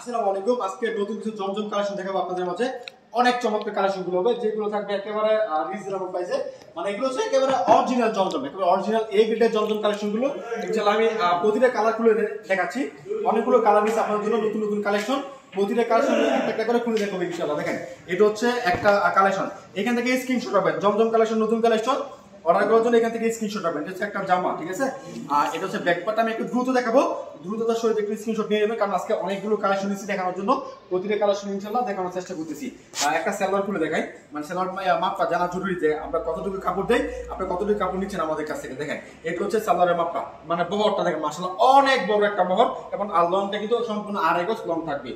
আসসালামু আলাইকুম। আজকে নতুন কিছু জমজম কালেকশন দেখাবো আপনাদের মাঝে। অনেক চমৎকার কালেকশন গুলো হবে, যেগুলো থাকবে একেবারে রিজনেবল প্রাইসে। মানে এগুলো হচ্ছে একেবারে অরিজিনাল জমজম, একেবারে অরিজিনাল এ গ্রেডের জমজম কালেকশন গুলো। ইনশাআল্লাহ আমি প্রতিটা কালার খুলে দেখাচ্ছি। অনেকগুলো কালার নিচ্ছে আপনাদের জন্য, নতুন নতুন কালেকশন। প্রতিটা কালেকশন একটা করে খুলে দেখাবো ইনশাআল্লাহ। দেখেন, এটা হচ্ছে একটা কালেকশন। এখান থেকে স্ক্রিনশট পাবেন, জমজম কালেকশন নতুন কালেকশন অর্ডার করার জন্য এখান থেকে স্ক্রিনশট পাবেন। এটা হচ্ছে একটা জামা, ঠিক আছে। আর এটা হচ্ছে ব্যাক পার্ট। আমি একটু দ্রুত দেখাবো, দ্রুততার সহিত একটু স্ক্রিনশট নিয়ে নেবেন, কারণ আজকে অনেকগুলো কালেকশন নিচ্ছি দেখানোর জন্য। প্রতিটা কালেকশন ইনশাআল্লাহ দেখানোর চেষ্টা করতেছি। একটা সালোয়ার খুলে দেখাই, মানে সালোয়ার মাপটা জানা জরুরি যে আমরা কতটুকু কাপড় দেই, আপনি কতটুকু কাপড় নিচ্ছেন আমাদের কাছ থেকে। দেখেন, এটা হচ্ছে সালোয়ারের মাপটা, মানে বহরটা দেখেন মাশাআল্লাহ অনেক বড় একটা বহর, এবং আর লংটা কিন্তু সম্পূর্ণ 2.5 গজ লং থাকবে।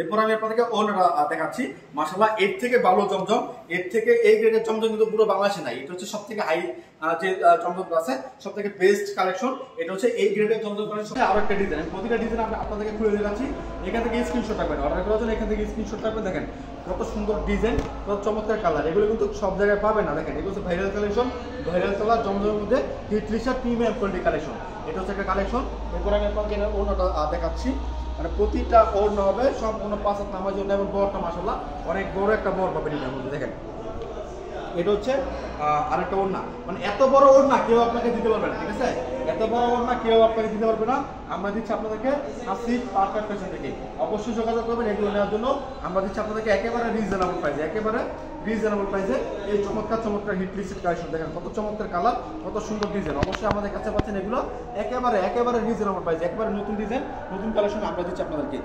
এরপর আমি আপনাদেরকে ওড়নাটা দেখাচ্ছি। মাশাআল্লাহ এর থেকে ভালো জমজম, এর থেকে এই গ্রেডের জমজম কিন্তু পুরো বাংলাদেশে নাই। এটা হচ্ছে সবথেকে হাই যে জমজম আছে, সবথেকে বেস্ট কালেকশন। এটা হচ্ছে এই গ্রেডের জমজম কালেকশন। আরো একটা ডিজাইন, প্রতিটা ডিজাইন আমি আপনাদেরকে খুলে দেখাচ্ছি। এখান থেকে স্ক্রিনশট রাখবেন, অর্ডার করার জন্য এখান থেকে স্ক্রিনশট রাখবেন। দেখেন কত সুন্দর ডিজাইন, কত চমৎকার কালার। এগুলো কিন্তু সব জায়গায় পাবে না। দেখেন, এগুলো হচ্ছে ভাইরাল কালেকশন, ভাইরাল কালার জমজমের মধ্যে হিট লিস্টার প্রিমিয়াম কোয়ালিটি কালেকশন। এটা হচ্ছে একটা কালেকশন। এরপর আমি আপনাকে ওড়নাটা দেখাচ্ছি। মানে প্রতিটা ওড়না হবে সম্পূর্ণ 5 হাত নামার জন্য, এবং বড়টা মাশাআল্লাহ অনেক বড় একটা বড় পাবেন এটার মধ্যে। দেখেন, এটা হচ্ছে আরেকটা ওড়না। মানে এত বড় ওড়না কেউ আপনাকে দিতে পারবে না, ঠিক আছে। এত বড় ওড়না কেউ আপনাকে দিতে পারবে না। আমরা দিচ্ছি আপনাদেরকে আসিফ পারফেক্ট ফ্যাশন থেকে। অবশ্যই যোগাযোগ করবেন এগুলো নেওয়ার জন্য। আমরা দিচ্ছি আপনাদেরকে একেবারে রিজনেবল প্রাইসে, একেবারে রিজনেবল প্রাইসে এই চমৎকার চমৎকার হিট লিস্টেড কালেকশন। দেখেন কত চমৎকার কালার, কত সুন্দর ডিজাইন। অবশ্যই আমাদের কাছে পাচ্ছেন এগুলো একেবারে একেবারে রিজনেবল প্রাইসে, একেবারে নতুন ডিজাইন, নতুন কালেকশন আমরা দিচ্ছি আপনাদেরকে।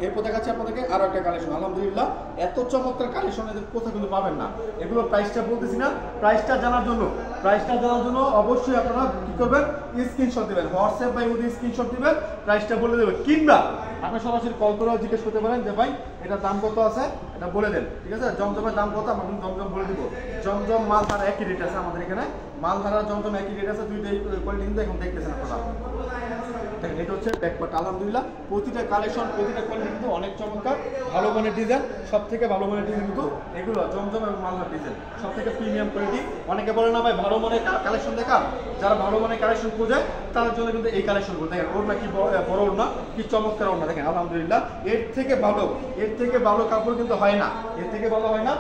এরপর দেখাচ্ছি আপনাদেরকে আরো একটা কালেকশন। আলহামদুলিল্লাহ এত চমৎকার কালেকশন এদের কোথাও কিন্তু পাবেন না। এগুলো প্রাইসটা বলতেছি না, প্রাইসটা জানার জন্য অবশ্যই আপনারা কি করবেন, স্ক্রিনশট দিবেন, হোয়াটসঅ্যাপ বা ইমোতে স্ক্রিনশট দিবেন, প্রাইসটা বলে দেবেন। কিংবা আপনি সরাসরি কল করেও জিজ্ঞেস করতে পারেন যে ভাই এটার দাম কত আছে, এটা বলে দেন, ঠিক আছে। জমজমের দাম কত আমরা জমজম বলে দিব। জমজম মাল ধারা একই রেট আছে আমাদের এখানে, মাল ধারা জমজম একই রেট আছে। দুইটাই কোয়ালিটি কিন্তু এখন দেখতেছেন আপনারা। দেখেন, এটা হচ্ছে ব্যাকপার্ট। আলহামদুলিল্লাহ প্রতিটা কালেকশন, প্রতিটা কোয়ালিটি কিন্তু অনেক চমৎকার, ভালো মানের ডিজাইন। সব থেকে ভালো মানের ডিজাইন কিন্তু এগুলো জমজম এবং মালহার ডিজাইন, সব থেকে প্রিমিয়াম কোয়ালিটি। অনেকে বলে না ভাই ভালো মানের কালেকশন দেখান, যারা ভালো মানের কালেকশন খোঁজে তাদের জন্য কিন্তু এই কালেকশনগুলো। দেখেন ওড়না কি বড় ওড়না, কি চমৎকার ওড়না। দেখেন আলহামদুলিল্লাহ এর থেকে ভালো কাপড় কিন্তু হয় না, এর থেকে ভালো হয় না।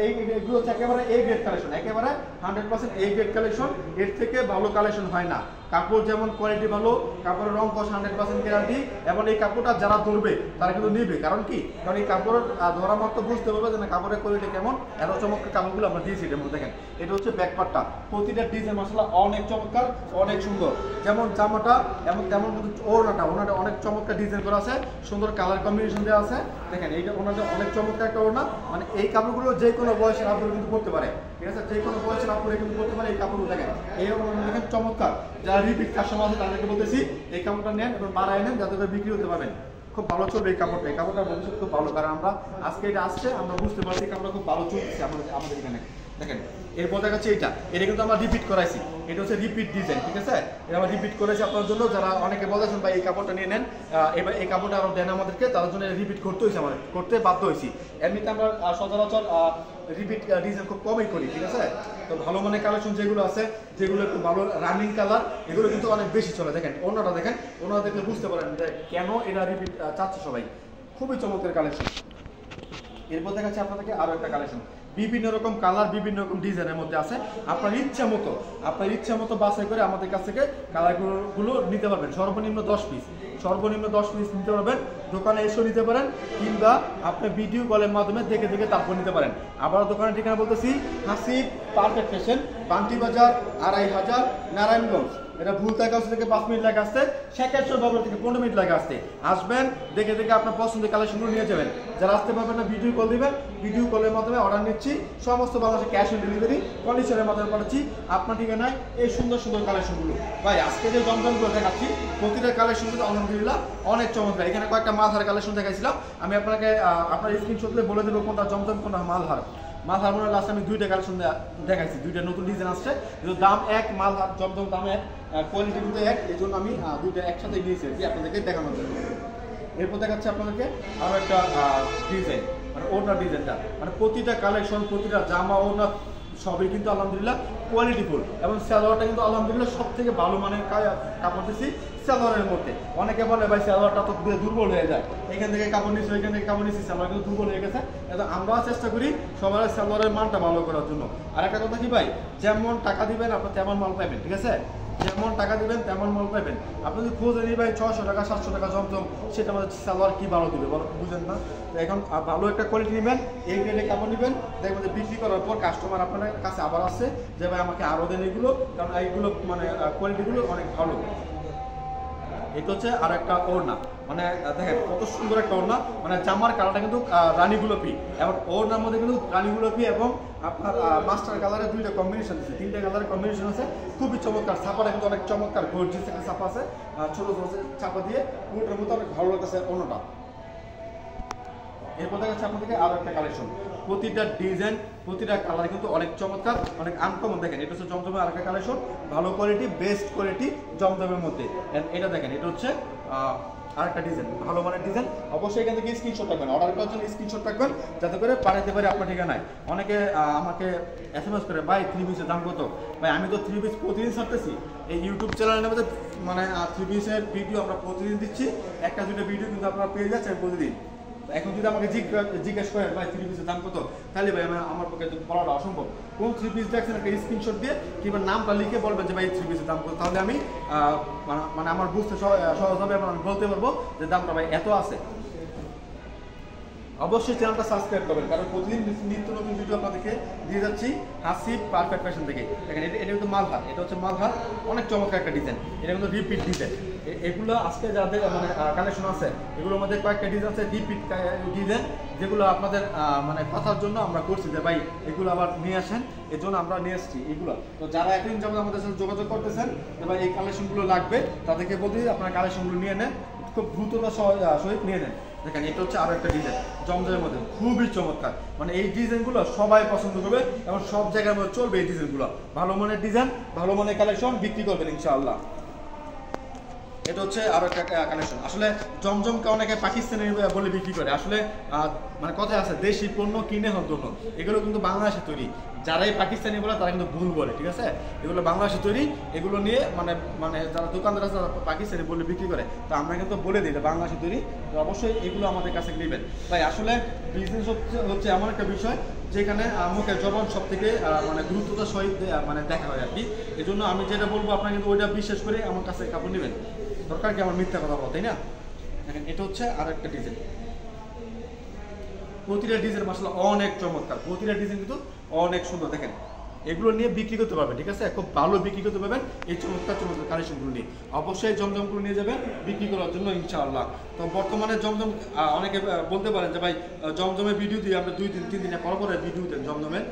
এগুলো হচ্ছে একেবারে এ গ্রেড কালেকশন, একেবারে 100% এ গ্রেড কালেকশন। এর থেকে ভালো কালেকশন হয় না। কাপড় যেমন কোয়ালিটি ভালো, কাপড়ের রং কষ 100% গ্যারান্টি, এবং এই কাপড়টা যারা ধরবে তারা কিন্তু নিবে। কারণ কি, কারণ এই কাপড়ের ধরা মাত্র বুঝতে পারবে যে না কাপড়ের কোয়ালিটি কেমন। এত চমৎকার কাপড়গুলো আমরা দিয়েছি এটার মধ্যে। দেখেন, এটা হচ্ছে ব্যাকপার্টটা, প্রতিটা ডিজাইন মাশাআল্লাহ অনেক চমৎকার, অনেক সুন্দর। যেমন জামাটা এবং তেমন কিন্তু ওড়নাটা অনেক চমৎকার ডিজাইন করা আছে, সুন্দর কালার কম্বিনেশন দেওয়া আছে। দেখেন এইটা ওড়নাটা অনেক চমৎকার একটা ওড়না। মানে এই কাপড়গুলো যে কোনো বয়সের আপুরা কিন্তু পরতে পারে, ঠিক আছে। যে কোনো বয়সের আপুরা কিন্তু পরতে পারে এই কাপড়গুলো। দেখেন এই ওড়না দেখেন চমৎকার। যারা রিপিট কাস্টমার আছে তাদেরকে বলতেছি এই কাপড়টা নেন এবং বাড়ায় নেন, যাতে করে বিক্রি হতে পারবেন। খুব ভালো চলবে এই কাপড়টা, এই কাপড়টা ভবিষ্যৎ খুব ভালো। কারণ আমরা আজকে এটা আসছে, আমরা বুঝতে পারছি কাপড়টা খুব ভালো চলছে আমাদের এখানে। দেখেন এরপর দেখাচ্ছি এটা কিন্তু আমরা রিপিট করাইছি। এটা হচ্ছে রিপিট ডিজাইন, ঠিক আছে। এটা আমরা রিপিট করেছি আপনার জন্য। যারা অনেকে বলেছেন ভাই এই কাপড়টা নিয়ে নেন, এবার এই কাপড়টা আরো দেন আমাদেরকে, তার জন্য রিপিট করতে হয়েছে, আমাদের করতে বাধ্য হয়েছি। এমনিতে আমরা সচরাচর রিপিট ডিজাইন খুব কমই করি, ঠিক আছে। তো ভালো মানের কালেকশন যেগুলো আছে, যেগুলো একটু ভালো রানিং কালার, এগুলো কিন্তু অনেক বেশি চলে। দেখেন ওনাটা দেখেন, ওনারা দেখলে বুঝতে পারেন যে কেন এটা রিপিট চাচ্ছে সবাই। খুবই চমৎকার কালেকশন। এরপর দেখাচ্ছি আপনাদেরকে আরো একটা কালেকশন। বিভিন্ন রকম কালার, বিভিন্ন রকম ডিজাইনের মধ্যে আছে। আপনার ইচ্ছা মতো বাছাই করে আমাদের কাছ থেকে কালারগুলো নিতে পারবেন। সর্বনিম্ন 10 পিস নিতে পারবেন। দোকানে এসেও নিতে পারেন, কিংবা আপনি ভিডিও কলের মাধ্যমে দেখে তারপর নিতে পারেন। আবার দোকানের ঠিকানা বলতেছি, আসিফ পারফেক্ট ফ্যাশন, বান্টি বাজার, 2500 নারায়ণগঞ্জ। এটা ভুলতা কাছ থেকে 5 মিনিট লাগে আসতে, শেখেশ্বর বাজার থেকে 15 মিনিট লাগে আসতে। আসবেন, দেখে আপনার পছন্দের কালেকশনগুলো নিয়ে যাবেন। যারা আসতে পারবেন না ভিডিও কল দিবেন, ভিডিও কলের মাধ্যমে অর্ডার নিচ্ছি। সমস্ত বাংলাদেশে ক্যাশ অন ডেলিভারি কন্ডিশনের মাধ্যমে পাঠাচ্ছি আপনার ঠিকানায় এই সুন্দর সুন্দর কালেকশনগুলো। ভাই আজকে যে জমজমগুলো দেখাচ্ছি, প্রতিটা কালেকশন কিন্তু আলহামদুলিল্লাহ অনেক চমৎকার। এখানে কয়েকটা মালহার কালেকশন দেখাইছিলাম, আমি আপনাকে আপনার স্ক্রিনশট দিয়ে বলে দেবো কোনটা জমজম কোনটা মালহার। মালহার মনে লাস্ট আমি 2টা কালেকশন দেখাইছি, 2টা নতুন ডিজাইন আসছে। কিন্তু দাম এক, মালহার জমজম দাম এক, কোয়ালিটি কিন্তু এক। এই জন্য আমি 2টা একসাথে নিয়েছি আপনাদেরকে দেখানোর জন্য। এরপর দেখাচ্ছি আপনাদেরকে আরো একটা ডিজাইন, মানে ওড়না ডিজাইনটা। মানে প্রতিটা কালেকশন, প্রতিটা জামা ওড়না সবই কিন্তু আলহামদুলিল্লাহ কোয়ালিটিফুল, এবং সালোয়ারটা কিন্তু আলহামদুলিল্লাহ সব থেকে ভালো মানের কাপড় দিচ্ছি। সালোয়ারের মধ্যে। অনেকে বলে ভাই সালোয়ারটা তো দুর্বল হয়ে যায়, এখান থেকে কাপড় নিচ্ছি ওইখান থেকে কাপড় নিচ্ছি, সালোয়ার কিন্তু দুর্বল হয়ে গেছে। কিন্তু আমরা চেষ্টা করি সবার সালোয়ারের মানটা ভালো করার জন্য। আর একটা কথা কি ভাই, যেমন টাকা দিবেন আপনি তেমন মাল পাবেন, ঠিক আছে? যেমন টাকা দিবেন তেমন মাল পাবেন। আপনি যদি খোঁজে নিই ভাই 600 টাকা 700 টাকা জমজম, সেটা আমাদের সালোয়ার কি ভালো দিবে বলো, বুঝেন না? তো এখন ভালো একটা কোয়ালিটি নেবেন, এই গ্রেডে কাপড় নেবেন, দেখবেন যে বিক্রি করার পর কাস্টমার আপনার কাছে আবার আসছে যে ভাই আমাকে আরও দেন এগুলো, কারণ এইগুলো মানে কোয়ালিটিগুলো অনেক ভালো। এটা হচ্ছে আর একটা ওড়না, মানে দেখেন কত সুন্দর একটা ওড়না, মানে জামার কালারটা কিন্তু রানী গোলাপি, এবং ওড়নার মধ্যে কিন্তু রানী গোলাপি এবং আপনার মাস্টার কালারের দুইটা কম্বিনেশন আছে, তিনটা কালারের কম্বিনেশন আছে, খুবই চমৎকার। ছাপাটা কিন্তু অনেক চমৎকার, গর্জিয়াস একটা ছাপা আছে, ছোট ছোট ছাপা দিয়ে পুরোটার মধ্যে অনেক ভালো লাগতেছে ওড়নাটা। এরপর দেখা যাচ্ছে আপনাদেরকে আরো একটা কালেকশন, প্রতিটা ডিজাইন প্রতিটা কালার কিন্তু অনেক চমৎকার, অনেক আনকমন। দেখেন এটা হচ্ছে জমজমের আরেকটা কালেকশন, ভালো কোয়ালিটি, বেস্ট কোয়ালিটি জমজমের মধ্যে। এটা দেখেন, এটা হচ্ছে আরেকটা ডিজাইন, ভালো মানের ডিজাইন। অবশ্যই এখান থেকে স্ক্রিনশট রাখবেন, অর্ডার করার জন্য স্ক্রিনশট রাখবেন, যাতে করে পাঠাতে পারে আপনার ঠিকানায়। অনেকে আমাকে SMS করে ভাই 3 পিসের দাম কত? ভাই আমি তো 3 পিস প্রতিদিন ছাড়তেছি এই ইউটিউব চ্যানেলের মধ্যে, মানে 3 পিসের ভিডিও আমরা প্রতিদিন দিচ্ছি, একটা দুটো ভিডিও কিন্তু আপনারা পেয়ে যাচ্ছেন প্রতিদিন। এখন যদি আমাকে জিজ্ঞেস করেন ভাই 3 পিসের দাম কত, তাহলে ভাই আমার পক্ষে বলাটা অসম্ভব। কোন 3 পিস দেখছেন একটা স্ক্রিনশট দিয়ে কিংবা নামটা লিখে বলবেন যে ভাই 3 পিসের দাম কত, তাহলে আমি মানে আমার বুঝতে সহজ হবে এবং আমি বলতে পারবো যে দামটা ভাই এত আছে। অবশ্যই চ্যানেলটা সাবস্ক্রাইব করবেন, কারণ প্রতিদিন নিত্য নতুন ভিডিও আপনাদেরকে দিয়ে যাচ্ছি হাসিব পারফেক্ট ফ্যাশন থেকে। দেখেন এটা কিন্তু মালহার, এটা হচ্ছে মালহার, অনেক চমৎকার একটা ডিজাইন, এটা কিন্তু রিপিট ডিজাইন। এগুলো আজকে যাদের মানে কালেকশন আছে, এগুলোর মধ্যে কয়েকটা ডিজাইন আছে রিপিট ডিজাইন, যেগুলো আপনাদের মানে কথার জন্য আমরা করছি যে ভাই এগুলো আবার নিয়ে আসেন, এর জন্য আমরা নিয়ে আসছি এগুলো। তো যারা একদিন যেমন আমাদের সাথে যোগাযোগ করতেছেন যে ভাই এই কালেকশনগুলো লাগবে, তাদেরকে বলতে আপনারা কালেকশনগুলো নিয়ে নেন, খুব দ্রুততার সহিত নিয়ে নেন। দেখেন এটা হচ্ছে আরো একটা ডিজাইন জমজমের মধ্যে, খুবই চমৎকার, মানে এই ডিজাইনগুলো সবাই পছন্দ করবে এবং সব জায়গার মধ্যে চলবে এই ডিজাইনগুলো। ভালো মানের ডিজাইন, ভালো মানের কালেকশন, বিক্রি করবেন ইনশাআল্লাহ। এটা হচ্ছে আরো একটা কালেকশন। আসলে জমজমকে অনেকে পাকিস্তানি বলে বিক্রি করে, আসলে মানে কথা আছে দেশি পণ্য কিনে হন জন্য, এগুলো কিন্তু বাংলাদেশে তৈরি। যারাই পাকিস্তানি বলে তারা কিন্তু ভুল বলে, ঠিক আছে? এগুলো বাংলাদেশে তৈরি, এগুলো নিয়ে মানে যারা দোকানদার আছে পাকিস্তানি বলে বিক্রি করে, তো আমরা কিন্তু বলে দিই বাংলাদেশে তৈরি, তো অবশ্যই এগুলো আমাদের কাছে নেবেন। তাই আসলে বিজনেস হচ্ছে এমন একটা বিষয় যেখানে মুখের জবান সব থেকে মানে গুরুত্বতার সহিত মানে দেখা হয় আর কি। এই জন্য আমি যেটা বলবো আপনারা কিন্তু ওইটা বিশ্বাস করে আমার কাছে কাপড় নেবেন, দরকার কি আমার মিথ্যা কথা বলা, তাই না? দেখেন এটা হচ্ছে আর একটা ডিজাইন, প্রতিটা ডিজাইন মাশাআল্লাহ অনেক চমৎকার, প্রতিটা ডিজাইন কিন্তু অনেক সুন্দর। দেখেন এগুলো নিয়ে বিক্রি করতে পারবেন, ঠিক আছে? খুব ভালো বিক্রি করতে পারবেন এই চমৎকার চমৎকার কালেকশনগুলো নিয়ে। অবশ্যই জমজমগুলো নিয়ে যাবেন বিক্রি করার জন্য ইনশাআল্লাহ। তো বর্তমানে জমজম অনেকে বলতে পারেন যে ভাই জমজমের ভিডিও দিয়ে আপনি 2-3 দিনে পর পরে ভিডিও দেন জমজমের,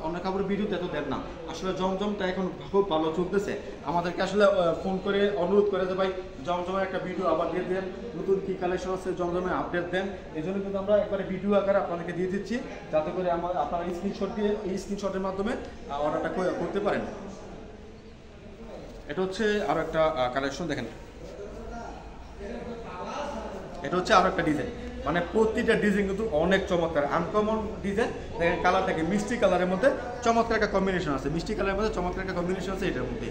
অন্য কাপড়ের ভিডিও এত দেন না। আসলে জমজমটা এখন খুব ভালো চলতেছে, আমাদেরকে আসলে ফোন করে অনুরোধ করে যে ভাই জমজমের একটা ভিডিও আবার দিয়ে দেন, নতুন কি কালেকশন আছে জমজমের আপডেট দেন। এই জন্য কিন্তু আমরা একবারে ভিডিও আকারে আপনাদেরকে দিয়ে দিচ্ছি, যাতে করে আপনারা স্ক্রিনশট দিয়ে এই স্ক্রিনশটের মাধ্যমে অর্ডারটা করতে পারেন। এটা হচ্ছে আরো একটা কালেকশন, দেখেন এটা হচ্ছে আরো একটা ডিজাইন, মানে প্রতিটা ডিজাইন কিন্তু অনেক চমৎকার, আনকমন ডিজাইন। দেখেন কালারটাকে মিষ্টি কালারের মধ্যে চমৎকার একটা কম্বিনেশন আছে, মিষ্টি কালারের মধ্যে চমৎকার একটা কম্বিনেশন আছে এটার মধ্যে।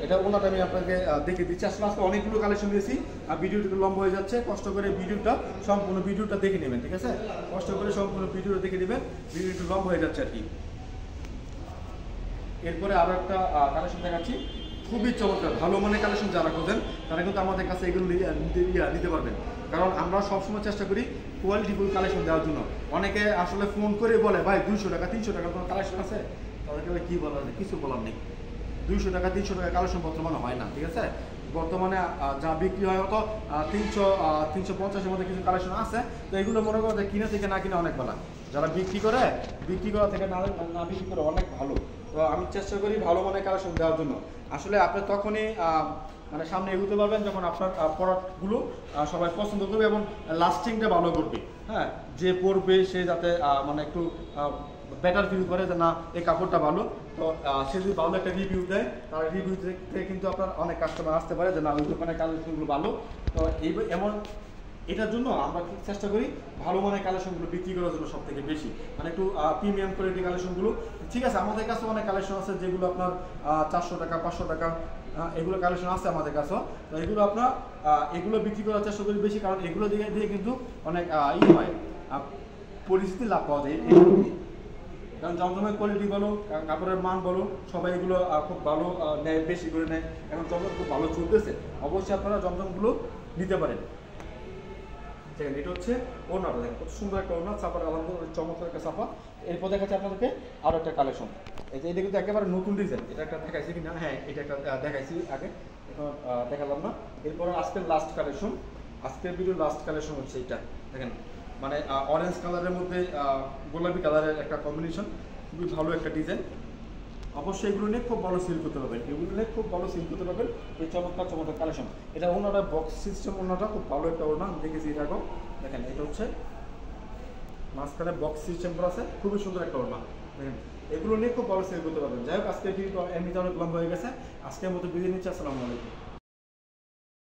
এটা ওনাটা আমি আপনাকে দেখে দিচ্ছি। আসলে আজকে অনেকগুলো কালেকশন দিয়েছি আর ভিডিওটা লম্বা হয়ে যাচ্ছে, কষ্ট করে সম্পূর্ণ ভিডিওটা দেখে নেবেন, ঠিক আছে? কষ্ট করে সম্পূর্ণ ভিডিওটা দেখে নেবেন, ভিডিও একটু লম্বা হয়ে যাচ্ছে আর কি। এরপরে আরো একটা কালেকশন দেখাচ্ছি, খুবই চমৎকার, ভালো মানের কালেকশন যারা খোঁজেন তারা কিন্তু আমাদের কাছে এগুলো নিতে পারবেন, কারণ আমরা সবসময় চেষ্টা করি কোয়ালিটিফুল কালেকশন দেওয়ার জন্য। অনেকে আসলে ফোন করে বলে ভাই 200 টাকা 300 টাকা কোনো কালেকশন আছে, তাদেরকে কি বলার, কিছু বলার নেই। 200 টাকা 300 টাকা কালেকশন বর্তমানে হয় না, ঠিক আছে? বর্তমানে যা বিক্রি হয় হতো 300-350-এর মধ্যে কিছু কালেকশন আছে, তো এগুলো মনে করো যে কিনা থেকে না কিনা অনেক ভালো, যারা বিক্রি করা থেকে না বিক্রি করে অনেক ভালো। তো আমি চেষ্টা করি ভালো মানের কালেকশন দেওয়ার জন্য। আসলে আপনি তখনই মানে সামনে এগোতে পারবেন যখন আপনার প্রোডাক্টগুলো সবাই পছন্দ করবে এবং লাস্টিংটা ভালো করবে। হ্যাঁ, যে পরবে সে যাতে মানে একটু বেটার ফিল করে যে না এই কাপড়টা ভালো, তো সে যদি ভালো একটা রিভিউ দেয়, তার রিভিউ থেকে কিন্তু আপনার অনেক কাস্টমার আসতে পারে যে না ওই দোকানের কালেকশনগুলো ভালো। তো এটার জন্য আমরা চেষ্টা করি ভালো মানের কালেকশনগুলো বিক্রি করার জন্য সব থেকে বেশি, মানে একটু প্রিমিয়াম কোয়ালিটি কালেকশনগুলো। ঠিক আছে, আমাদের কাছে অনেক কালেকশন আছে যেগুলো আপনার 400 টাকা 500 টাকা এগুলো কালেকশন আছে আমাদের কাছে। তো এগুলো আপনার এগুলো বিক্রি করার চেষ্টা করি বেশি, কারণ এগুলো দিয়ে কিন্তু অনেক হয় পরিস্থিতি লাভ পাওয়া যায় এগুলো দিয়ে। কারণ জমজমের কোয়ালিটি বলো, কাপড়ের মান বলো, সবাই এগুলো খুব ভালো নেয়, বেশি করে নেয়। এখন জমজম খুব ভালো চলতেছে, অবশ্যই আপনারা জমজমগুলো নিতে পারেন। দেখেন এটা হচ্ছে ওড়নাটা, দেখেন কত সুন্দর একটা ওড়না, চাপার আলহামদুলিল্লাহ চমৎকার একটা চাপা। এরপর দেখাচ্ছি আপনাদেরকে আরও একটা কালেকশন। এই যে এটা কিন্তু একেবারে নতুন ডিজাইন, এটা একটা দেখাইছি কিনা, হ্যাঁ এটা একটা দেখাইছি আগে, এখন দেখালাম না। এরপরে আজকের লাস্ট কালেকশন, আজকের ভিডিও লাস্ট কালেকশন হচ্ছে এটা। দেখেন মানে অরেঞ্জ কালারের মধ্যে গোলাপি কালারের একটা কম্বিনেশন, খুবই ভালো একটা ডিজাইন। অবশ্যই এগুলো নিয়ে খুব ভালো সেল করতে পারবেন, এগুলো নিয়ে খুব ভালো সেল করতে পারবেন। এই চমৎকার চমৎকার কালেকশন। এটা ওনাটা বক্স সিস্টেম, ওনাটা খুব ভালো একটা ওনা, আমি দেখেছি এটা এখন। দেখেন এটা হচ্ছে মাঝখানে বক্স সিস্টেম করা আছে, খুবই সুন্দর একটা ওনা। দেখেন এগুলো নিয়ে খুব ভালো সেল করতে পারবেন। যাই হোক, আজকে ভিডিও এমনিতে অনেক লম্বা হয়ে গেছে, আজকের মতো বিদায় নিচ্ছি। আসসালামু আলাইকুম।